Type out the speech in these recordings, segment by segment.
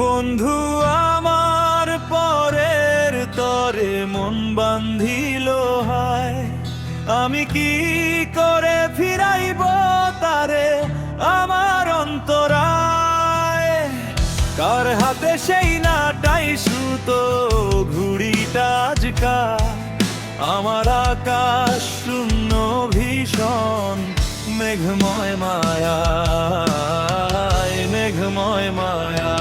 বন্ধু আমার পরের তরে মন বান্ধিল হায়, আমি কি করে ফিরাইব তারে আমার অন্তরায়। কার হাতে সেই নাটাই সুতো, ঘুড়িটা আজকা আমার আকাশ শূন্য ভীষণ মেঘময় মায়া, মেঘময় মায়া।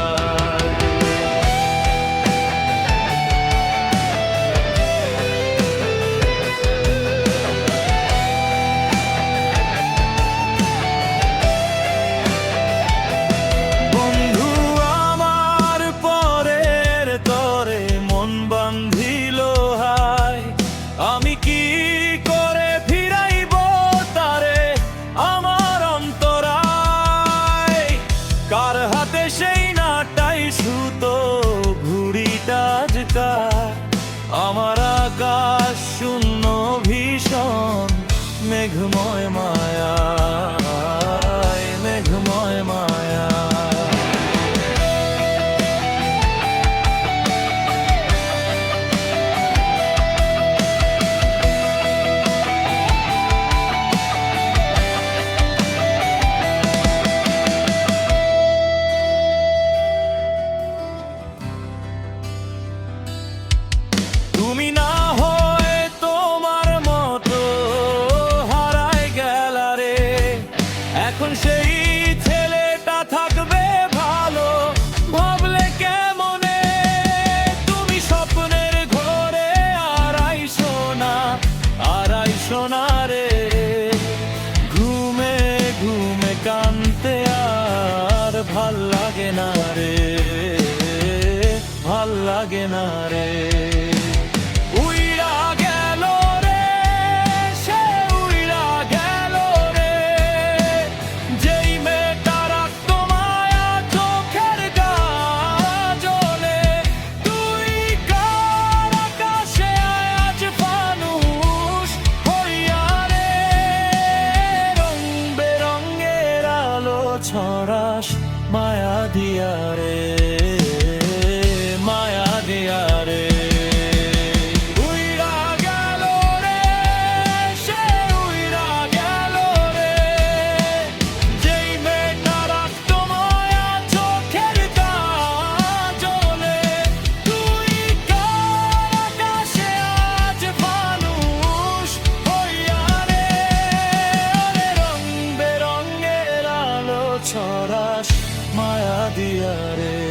বন্ধু আমার পরের তরে মন বান্ধিল হায়, আমি কি করে ফিরাইব তারে আমার অন্তরায়। কার হাতে সেই নাটাই সুতো, ঘুড়িটা আজকা আমার আকাশ শূন্য ভীষণ মেঘময় মায়া, মেঘময় মায়া। তুমি না হয় তোমার মতো হারায় গেলা রে, এখন সেই ছেলেটা থাকবে ভালো ভাবলে কেমনে। তুমি স্বপ্নের ঘরে আড়াইশো না রে, ঘুমে ঘুমে কানতে আর ভাল লাগে না রে, ভাল লাগে না রে। উইরা গেল রে, সে উইরা গেল রে, যেই মেয়েটা রাখতো মায়া চোখের কাজলে। তুই কার আকাশে আজ ফানুস হইয়া রে, রং বেরঙের আলো ছড়াস মায়া দিয়া রে, মায়া দিয়া রে। ছড়াস মায়া দিয়া রে।